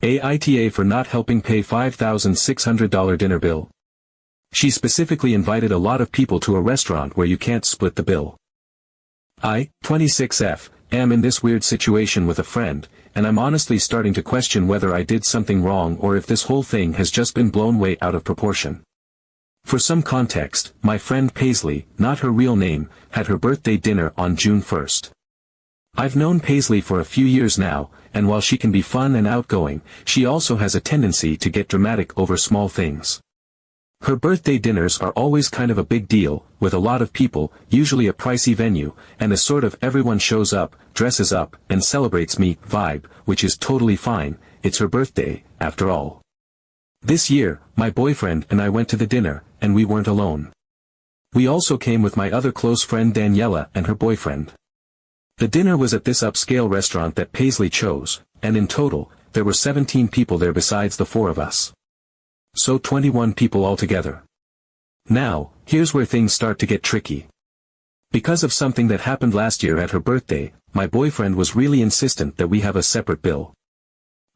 AITA for not helping pay $5,600 dinner bill. She specifically invited a lot of people to a restaurant where you can't split the bill. I, 26F, am in this weird situation with a friend, and I'm honestly starting to question whether I did something wrong or if this whole thing has just been blown way out of proportion. For some context, my friend Paisley, not her real name, had her birthday dinner on June 1st. I've known Paisley for a few years now, and while she can be fun and outgoing, she also has a tendency to get dramatic over small things. Her birthday dinners are always kind of a big deal, with a lot of people, usually a pricey venue, and a sort of everyone shows up, dresses up, and celebrates me vibe, which is totally fine. It's her birthday, after all. This year, my boyfriend and I went to the dinner, and we weren't alone. We also came with my other close friend Daniela and her boyfriend. The dinner was at this upscale restaurant that Paisley chose, and in total, there were 17 people there besides the 4 of us. So 21 people altogether. Now, here's where things start to get tricky. Because of something that happened last year at her birthday, my boyfriend was really insistent that we have a separate bill.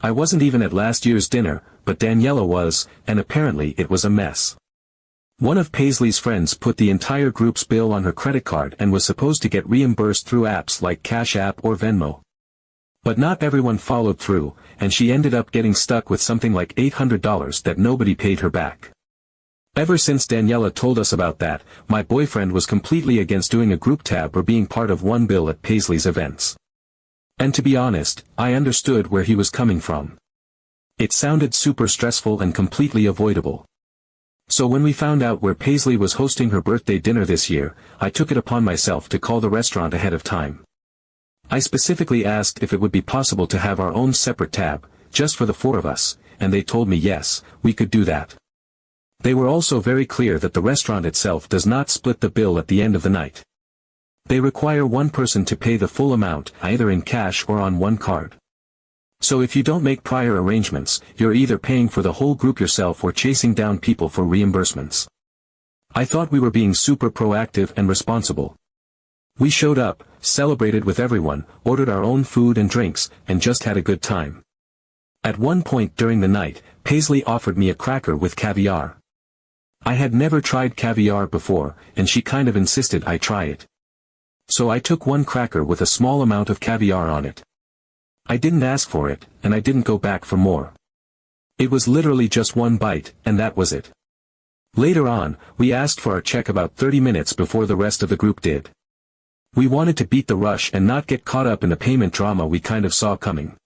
I wasn't even at last year's dinner, but Daniela was, and apparently it was a mess. One of Paisley's friends put the entire group's bill on her credit card and was supposed to get reimbursed through apps like Cash App or Venmo. But not everyone followed through, and she ended up getting stuck with something like $800 that nobody paid her back. Ever since Daniela told us about that, my boyfriend was completely against doing a group tab or being part of one bill at Paisley's events. And to be honest, I understood where he was coming from. It sounded super stressful and completely avoidable. So when we found out where Paisley was hosting her birthday dinner this year, I took it upon myself to call the restaurant ahead of time. I specifically asked if it would be possible to have our own separate tab, just for the 4 of us, and they told me yes, we could do that. They were also very clear that the restaurant itself does not split the bill at the end of the night. They require one person to pay the full amount, either in cash or on one card. So if you don't make prior arrangements, you're either paying for the whole group yourself or chasing down people for reimbursements. I thought we were being super proactive and responsible. We showed up, celebrated with everyone, ordered our own food and drinks, and just had a good time. At one point during the night, Paisley offered me a cracker with caviar. I had never tried caviar before, and she kind of insisted I try it. So I took one cracker with a small amount of caviar on it. I didn't ask for it, and I didn't go back for more. It was literally just one bite, and that was it. Later on, we asked for our check about 30 minutes before the rest of the group did. We wanted to beat the rush and not get caught up in the payment drama we kind of saw coming.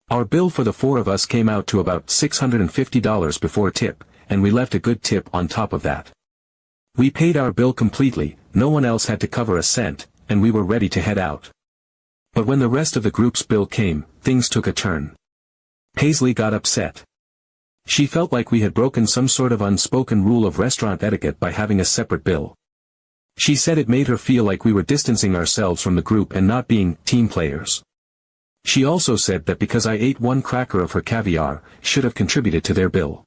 Our bill for the 4 of us came out to about $650 before tip, and we left a good tip on top of that. We paid our bill completely, no one else had to cover a cent, and we were ready to head out. But when the rest of the group's bill came, things took a turn. Paisley got upset. She felt like we had broken some sort of unspoken rule of restaurant etiquette by having a separate bill. She said it made her feel like we were distancing ourselves from the group and not being team players. She also said that because I ate one cracker of her caviar, should have contributed to their bill.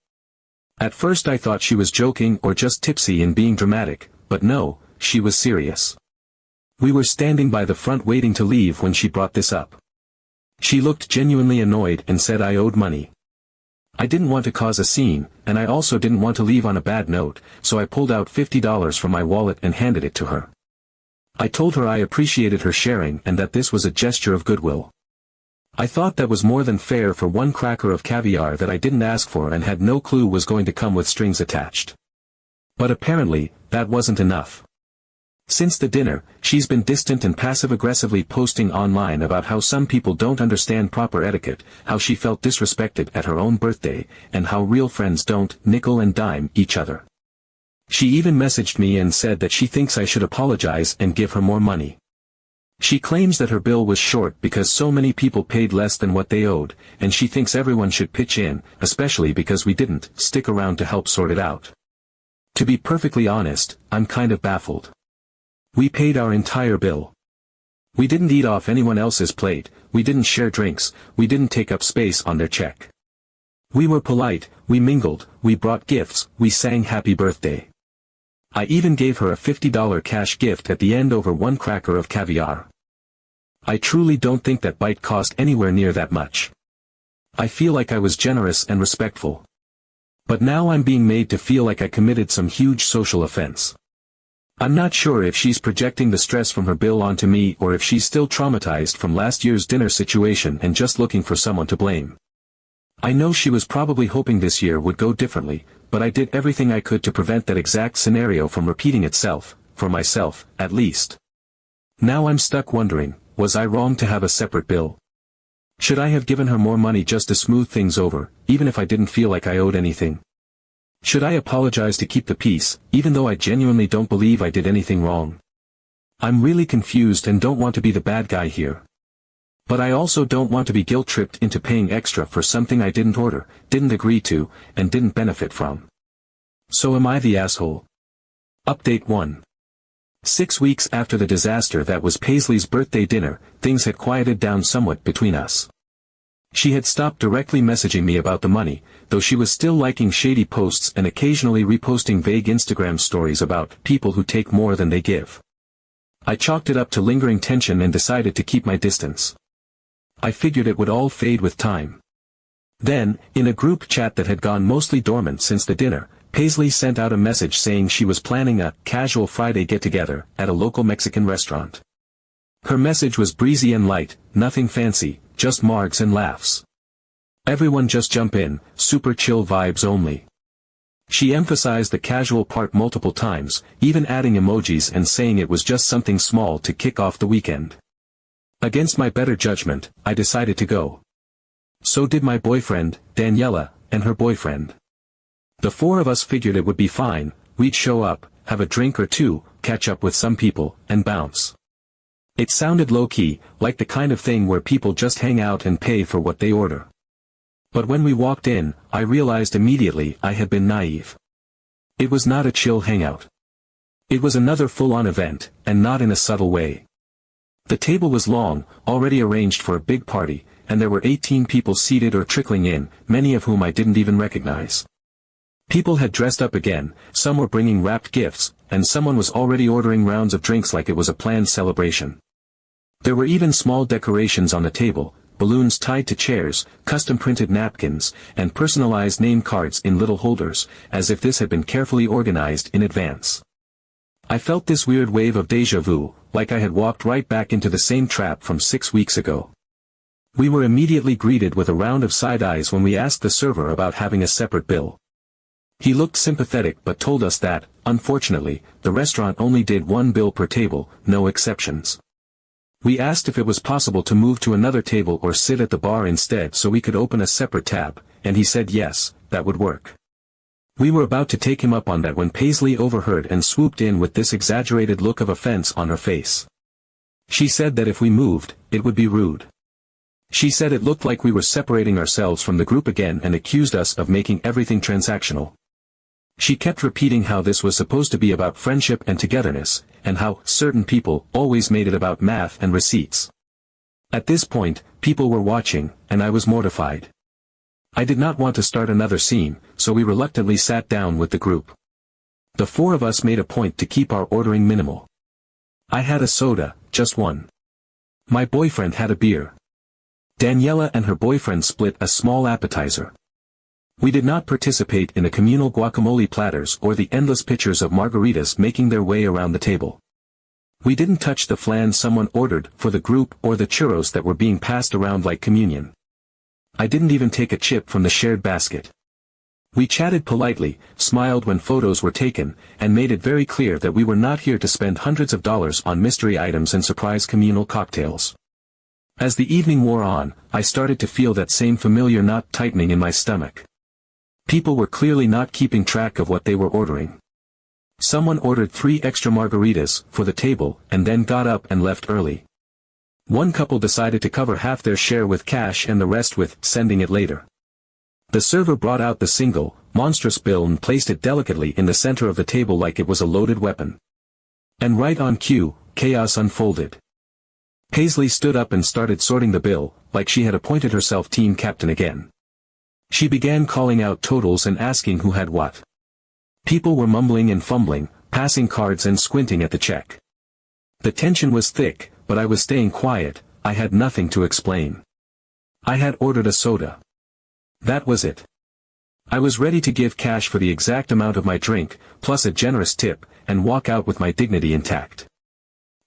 At first I thought she was joking or just tipsy and being dramatic, but no, she was serious. We were standing by the front waiting to leave when she brought this up. She looked genuinely annoyed and said I owed money. I didn't want to cause a scene, and I also didn't want to leave on a bad note, so I pulled out $50 from my wallet and handed it to her. I told her I appreciated her sharing and that this was a gesture of goodwill. I thought that was more than fair for one cracker of caviar that I didn't ask for and had no clue was going to come with strings attached. But apparently, that wasn't enough. Since the dinner, she's been distant and passive-aggressively posting online about how some people don't understand proper etiquette, how she felt disrespected at her own birthday, and how real friends don't nickel and dime each other. She even messaged me and said that she thinks I should apologize and give her more money. She claims that her bill was short because so many people paid less than what they owed, and she thinks everyone should pitch in, especially because we didn't stick around to help sort it out. To be perfectly honest, I'm kind of baffled. We paid our entire bill. We didn't eat off anyone else's plate, we didn't share drinks, we didn't take up space on their check. We were polite, we mingled, we brought gifts, we sang happy birthday. I even gave her a $50 cash gift at the end over one cracker of caviar. I truly don't think that bite cost anywhere near that much. I feel like I was generous and respectful. But now I'm being made to feel like I committed some huge social offense. I'm not sure if she's projecting the stress from her bill onto me or if she's still traumatized from last year's dinner situation and just looking for someone to blame. I know she was probably hoping this year would go differently, but I did everything I could to prevent that exact scenario from repeating itself, for myself, at least. Now I'm stuck wondering, was I wrong to have a separate bill? Should I have given her more money just to smooth things over, even if I didn't feel like I owed anything? Should I apologize to keep the peace, even though I genuinely don't believe I did anything wrong? I'm really confused and don't want to be the bad guy here. But I also don't want to be guilt-tripped into paying extra for something I didn't order, didn't agree to, and didn't benefit from. So am I the asshole? Update 1. 6 weeks after the disaster that was Paisley's birthday dinner, things had quieted down somewhat between us. She had stopped directly messaging me about the money, though she was still liking shady posts and occasionally reposting vague Instagram stories about people who take more than they give. I chalked it up to lingering tension and decided to keep my distance. I figured it would all fade with time. Then, in a group chat that had gone mostly dormant since the dinner, Paisley sent out a message saying she was planning a casual Friday get-together at a local Mexican restaurant. Her message was breezy and light, nothing fancy, just margs and laughs. Everyone just jump in, super chill vibes only. She emphasized the casual part multiple times, even adding emojis and saying it was just something small to kick off the weekend. Against my better judgment, I decided to go. So did my boyfriend, Daniela, and her boyfriend. The four of us figured it would be fine, we'd show up, have a drink or two, catch up with some people, and bounce. It sounded low-key, like the kind of thing where people just hang out and pay for what they order. But when we walked in, I realized immediately I had been naive. It was not a chill hangout. It was another full-on event, and not in a subtle way. The table was long, already arranged for a big party, and there were 18 people seated or trickling in, many of whom I didn't even recognize. People had dressed up again, some were bringing wrapped gifts, and someone was already ordering rounds of drinks like it was a planned celebration. There were even small decorations on the table, balloons tied to chairs, custom-printed napkins, and personalized name cards in little holders, as if this had been carefully organized in advance. I felt this weird wave of déjà vu, like I had walked right back into the same trap from 6 weeks ago. We were immediately greeted with a round of side eyes when we asked the server about having a separate bill. He looked sympathetic but told us that, unfortunately, the restaurant only did one bill per table, no exceptions. We asked if it was possible to move to another table or sit at the bar instead so we could open a separate tab, and he said yes, that would work. We were about to take him up on that when Paisley overheard and swooped in with this exaggerated look of offense on her face. She said that if we moved, it would be rude. She said it looked like we were separating ourselves from the group again and accused us of making everything transactional. She kept repeating how this was supposed to be about friendship and togetherness, and how certain people always made it about math and receipts. At this point, people were watching, and I was mortified. I did not want to start another scene, so we reluctantly sat down with the group. The four of us made a point to keep our ordering minimal. I had a soda, just one. My boyfriend had a beer. Daniela and her boyfriend split a small appetizer. We did not participate in the communal guacamole platters or the endless pitchers of margaritas making their way around the table. We didn't touch the flan someone ordered for the group or the churros that were being passed around like communion. I didn't even take a chip from the shared basket. We chatted politely, smiled when photos were taken, and made it very clear that we were not here to spend hundreds of dollars on mystery items and surprise communal cocktails. As the evening wore on, I started to feel that same familiar knot tightening in my stomach. People were clearly not keeping track of what they were ordering. Someone ordered 3 extra margaritas for the table and then got up and left early. One couple decided to cover half their share with cash and the rest with sending it later. The server brought out the single, monstrous bill and placed it delicately in the center of the table like it was a loaded weapon. And right on cue, chaos unfolded. Paisley stood up and started sorting the bill, like she had appointed herself team captain again. She began calling out totals and asking who had what. People were mumbling and fumbling, passing cards and squinting at the check. The tension was thick, but I was staying quiet. I had nothing to explain. I had ordered a soda. That was it. I was ready to give cash for the exact amount of my drink, plus a generous tip, and walk out with my dignity intact.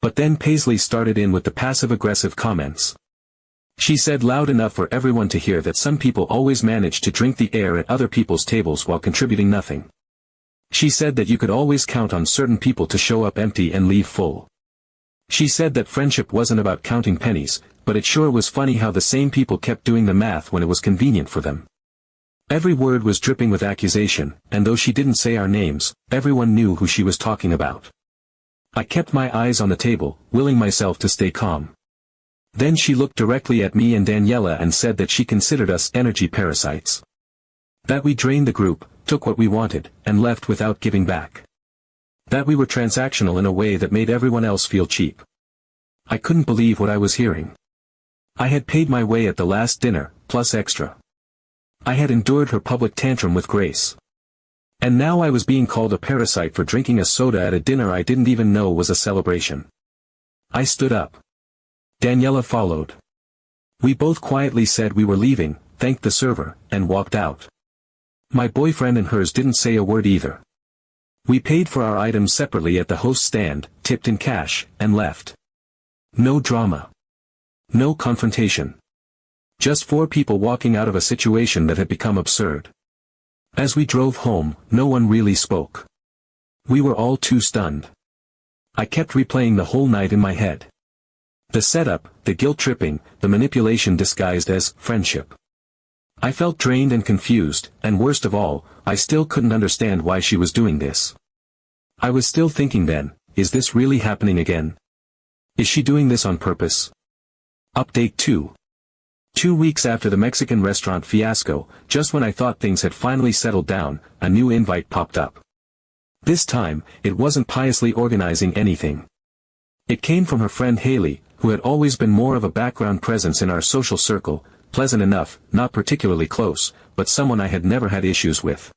But then Paisley started in with the passive-aggressive comments. She said loud enough for everyone to hear that some people always manage to drink the air at other people's tables while contributing nothing. She said that you could always count on certain people to show up empty and leave full. She said that friendship wasn't about counting pennies, but it sure was funny how the same people kept doing the math when it was convenient for them. Every word was dripping with accusation, and though she didn't say our names, everyone knew who she was talking about. I kept my eyes on the table, willing myself to stay calm. Then she looked directly at me and Daniela and said that she considered us energy parasites. That we drained the group, took what we wanted, and left without giving back. That we were transactional in a way that made everyone else feel cheap. I couldn't believe what I was hearing. I had paid my way at the last dinner, plus extra. I had endured her public tantrum with grace. And now I was being called a parasite for drinking a soda at a dinner I didn't even know was a celebration. I stood up. Daniela followed. We both quietly said we were leaving, thanked the server, and walked out. My boyfriend and hers didn't say a word either. We paid for our items separately at the host stand, tipped in cash, and left. No drama. No confrontation. Just four people walking out of a situation that had become absurd. As we drove home, no one really spoke. We were all too stunned. I kept replaying the whole night in my head. The setup, the guilt-tripping, the manipulation disguised as friendship. I felt drained and confused, and worst of all, I still couldn't understand why she was doing this. I was still thinking then, is this really happening again? Is she doing this on purpose? Update 2. 2 weeks after the Mexican restaurant fiasco, just when I thought things had finally settled down, a new invite popped up. This time, it wasn't piously organizing anything. It came from her friend Haley, who had always been more of a background presence in our social circle, pleasant enough, not particularly close, but someone I had never had issues with.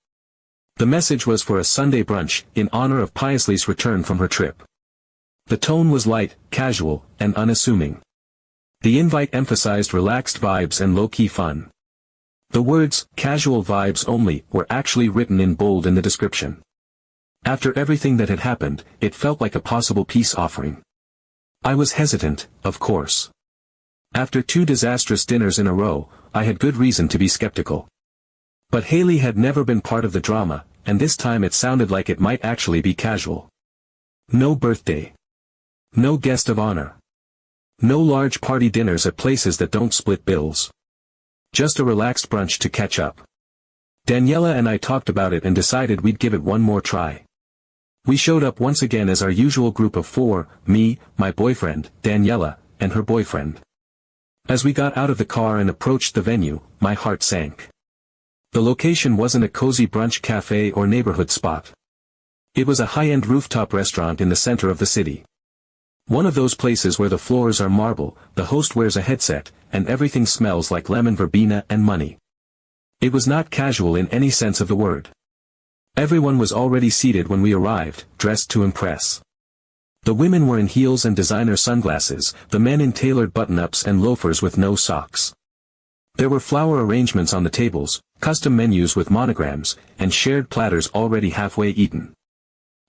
The message was for a Sunday brunch, in honor of Paisley's return from her trip. The tone was light, casual, and unassuming. The invite emphasized relaxed vibes and low-key fun. The words, "casual vibes only," were actually written in bold in the description. After everything that had happened, it felt like a possible peace offering. I was hesitant, of course. After 2 disastrous dinners in a row, I had good reason to be skeptical. But Haley had never been part of the drama, and this time it sounded like it might actually be casual. No birthday. No guest of honor. No large party dinners at places that don't split bills. Just a relaxed brunch to catch up. Daniela and I talked about it and decided we'd give it one more try. We showed up once again as our usual group of 4, me, my boyfriend, Daniela, and her boyfriend. As we got out of the car and approached the venue, my heart sank. The location wasn't a cozy brunch cafe or neighborhood spot. It was a high-end rooftop restaurant in the center of the city. One of those places where the floors are marble, the host wears a headset, and everything smells like lemon verbena and money. It was not casual in any sense of the word. Everyone was already seated when we arrived, dressed to impress. The women were in heels and designer sunglasses, the men in tailored button-ups and loafers with no socks. There were flower arrangements on the tables, custom menus with monograms, and shared platters already halfway eaten.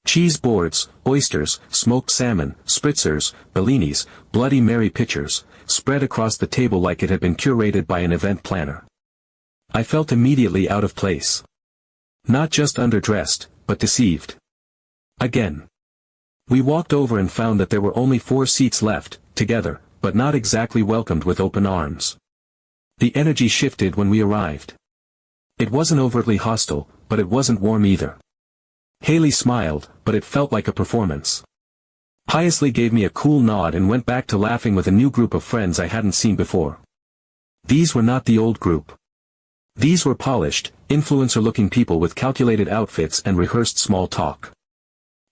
Cheese boards, oysters, smoked salmon, spritzers, bellinis, Bloody Mary pitchers, spread across the table like it had been curated by an event planner. I felt immediately out of place. Not just underdressed, but deceived. Again. We walked over and found that there were only 4 seats left, together, but not exactly welcomed with open arms. The energy shifted when we arrived. It wasn't overtly hostile, but it wasn't warm either. Haley smiled, but it felt like a performance. Paisley gave me a cool nod and went back to laughing with a new group of friends I hadn't seen before. These were not the old group. These were polished, influencer-looking people with calculated outfits and rehearsed small talk.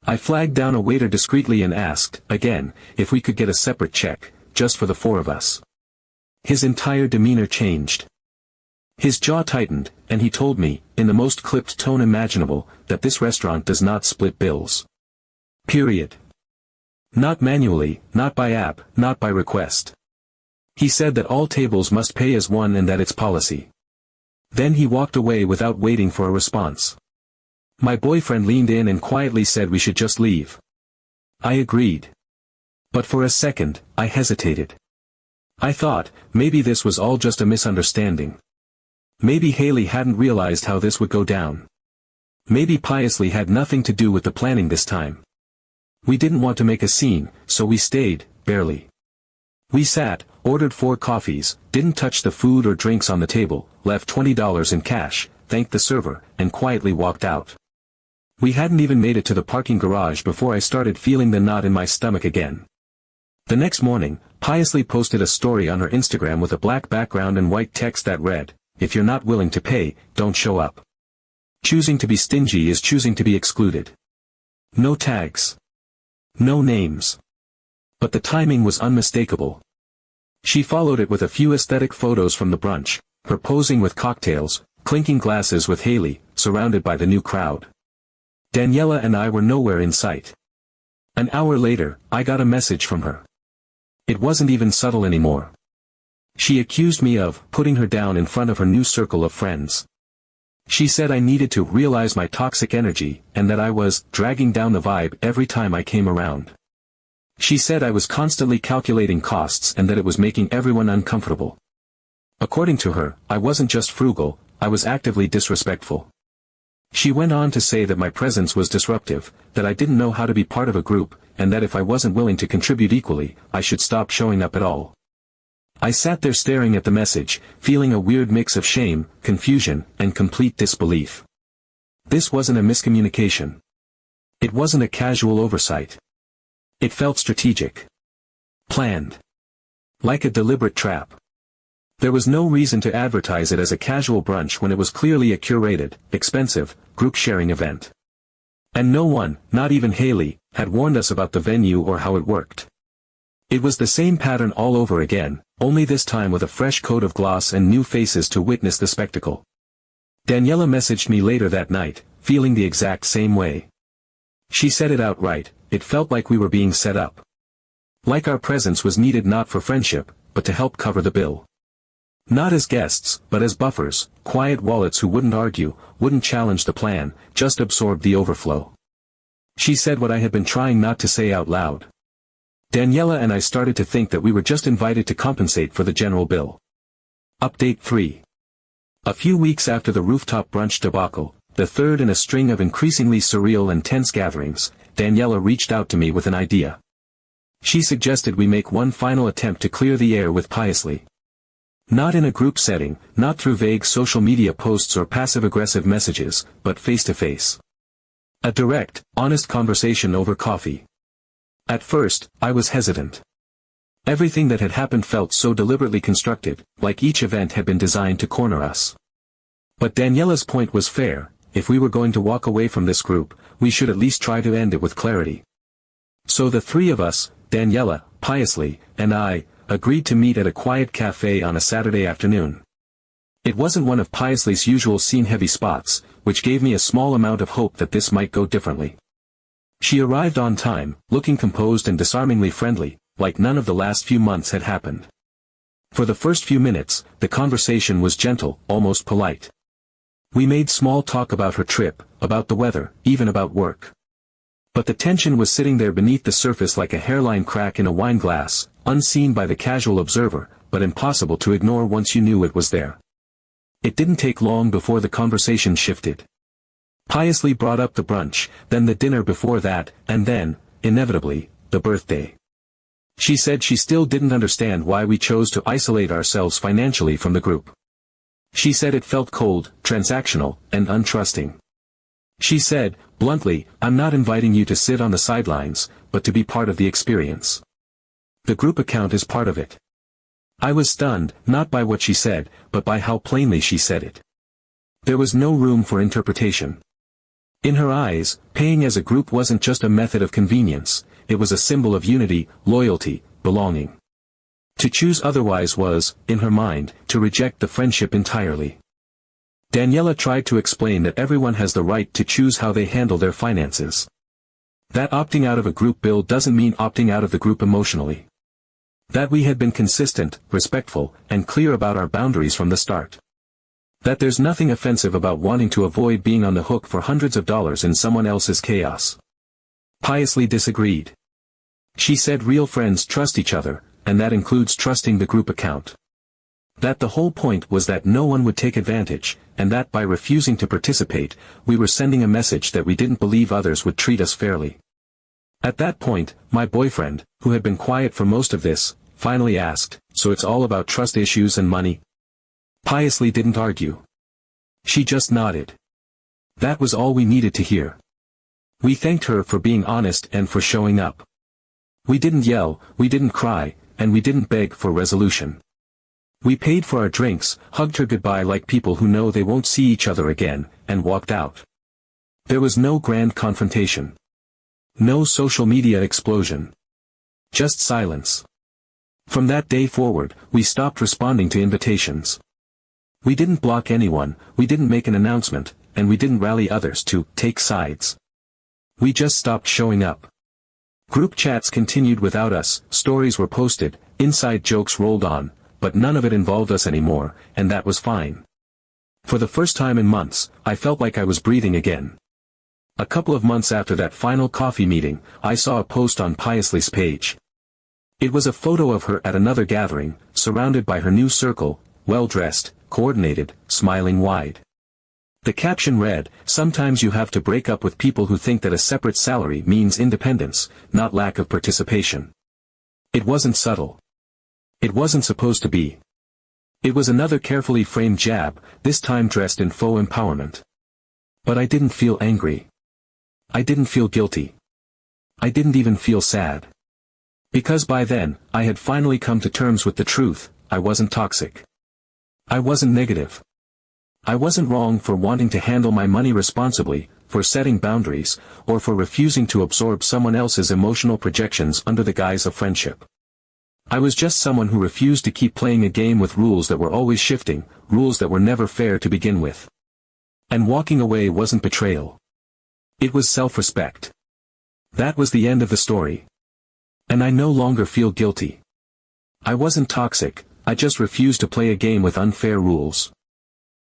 I flagged down a waiter discreetly and asked, again, if we could get a separate check, just for the 4 of us. His entire demeanor changed. His jaw tightened, and he told me, in the most clipped tone imaginable, that this restaurant does not split bills. Period. Not manually, not by app, not by request. He said that all tables must pay as one and that it's policy. Then he walked away without waiting for a response. My boyfriend leaned in and quietly said we should just leave. I agreed. But for a second, I hesitated. I thought, maybe this was all just a misunderstanding. Maybe Haley hadn't realized how this would go down. Maybe Piously had nothing to do with the planning this time. We didn't want to make a scene, so we stayed, barely. We sat, ordered 4 coffees, didn't touch the food or drinks on the table, left $20 in cash, thanked the server, and quietly walked out. We hadn't even made it to the parking garage before I started feeling the knot in my stomach again. The next morning, Piously posted a story on her Instagram with a black background and white text that read, "If you're not willing to pay, don't show up. Choosing to be stingy is choosing to be excluded." No tags. No names. But the timing was unmistakable. She followed it with a few aesthetic photos from the brunch, her posing with cocktails, clinking glasses with Haley, surrounded by the new crowd. Daniela and I were nowhere in sight. An hour later, I got a message from her. It wasn't even subtle anymore. She accused me of putting her down in front of her new circle of friends. She said I needed to realize my toxic energy, and that I was dragging down the vibe every time I came around. She said I was constantly calculating costs and that it was making everyone uncomfortable. According to her, I wasn't just frugal, I was actively disrespectful. She went on to say that my presence was disruptive, that I didn't know how to be part of a group, and that if I wasn't willing to contribute equally, I should stop showing up at all. I sat there staring at the message, feeling a weird mix of shame, confusion, and complete disbelief. This wasn't a miscommunication. It wasn't a casual oversight. It felt strategic. Planned. Like a deliberate trap. There was no reason to advertise it as a casual brunch when it was clearly a curated, expensive, group-sharing event. And no one, not even Haley, had warned us about the venue or how it worked. It was the same pattern all over again, only this time with a fresh coat of gloss and new faces to witness the spectacle. Daniela messaged me later that night, feeling the exact same way. She said it outright, it felt like we were being set up. Like our presence was needed not for friendship, but to help cover the bill. Not as guests, but as buffers, quiet wallets who wouldn't argue, wouldn't challenge the plan, just absorb the overflow. She said what I had been trying not to say out loud. Daniela and I started to think that we were just invited to compensate for the general bill. Update 3. A few weeks after the rooftop brunch debacle, the third in a string of increasingly surreal and tense gatherings, Daniela reached out to me with an idea. She suggested we make one final attempt to clear the air with Piously. Not in a group setting, not through vague social media posts or passive-aggressive messages, but face-to-face. A direct, honest conversation over coffee. At first, I was hesitant. Everything that had happened felt so deliberately constructed, like each event had been designed to corner us. But Daniela's point was fair, if we were going to walk away from this group, we should at least try to end it with clarity. So the 3 of us, Daniela, Piously, and I, agreed to meet at a quiet cafe on a Saturday afternoon. It wasn't one of Piously's usual scene-heavy spots, which gave me a small amount of hope that this might go differently. She arrived on time, looking composed and disarmingly friendly, like none of the last few months had happened. For the first few minutes, the conversation was gentle, almost polite. We made small talk about her trip, about the weather, even about work. But the tension was sitting there beneath the surface like a hairline crack in a wine glass, unseen by the casual observer, but impossible to ignore once you knew it was there. It didn't take long before the conversation shifted. Piously brought up the brunch, then the dinner before that, and then, inevitably, the birthday. She said she still didn't understand why we chose to isolate ourselves financially from the group. She said it felt cold, transactional, and untrusting. She said, bluntly, I'm not inviting you to sit on the sidelines, but to be part of the experience. The group account is part of it. I was stunned, not by what she said, but by how plainly she said it. There was no room for interpretation. In her eyes, paying as a group wasn't just a method of convenience, it was a symbol of unity, loyalty, belonging. To choose otherwise was, in her mind, to reject the friendship entirely. Daniela tried to explain that everyone has the right to choose how they handle their finances. That opting out of a group bill doesn't mean opting out of the group emotionally. That we had been consistent, respectful, and clear about our boundaries from the start. That there's nothing offensive about wanting to avoid being on the hook for hundreds of dollars in someone else's chaos. Piously disagreed. She said real friends trust each other, and that includes trusting the group account. That the whole point was that no one would take advantage, and that by refusing to participate, we were sending a message that we didn't believe others would treat us fairly. At that point, my boyfriend, who had been quiet for most of this, finally asked, "So it's all about trust issues and money?" Piously didn't argue. She just nodded. That was all we needed to hear. We thanked her for being honest and for showing up. We didn't yell, we didn't cry, and we didn't beg for resolution. We paid for our drinks, hugged her goodbye like people who know they won't see each other again, and walked out. There was no grand confrontation. No social media explosion. Just silence. From that day forward, we stopped responding to invitations. We didn't block anyone, we didn't make an announcement, and we didn't rally others to take sides. We just stopped showing up. Group chats continued without us, stories were posted, inside jokes rolled on, but none of it involved us anymore, and that was fine. For the first time in months, I felt like I was breathing again. A couple of months after that final coffee meeting, I saw a post on Piously's page. It was a photo of her at another gathering, surrounded by her new circle, well-dressed, coordinated, smiling wide. The caption read, "Sometimes you have to break up with people who think that a separate salary means independence, not lack of participation." It wasn't subtle. It wasn't supposed to be. It was another carefully framed jab, this time dressed in faux empowerment. But I didn't feel angry. I didn't feel guilty. I didn't even feel sad. Because by then, I had finally come to terms with the truth, I wasn't toxic. I wasn't negative. I wasn't wrong for wanting to handle my money responsibly, for setting boundaries, or for refusing to absorb someone else's emotional projections under the guise of friendship. I was just someone who refused to keep playing a game with rules that were always shifting, rules that were never fair to begin with. And walking away wasn't betrayal. It was self-respect. That was the end of the story. And I no longer feel guilty. I wasn't toxic, I just refused to play a game with unfair rules.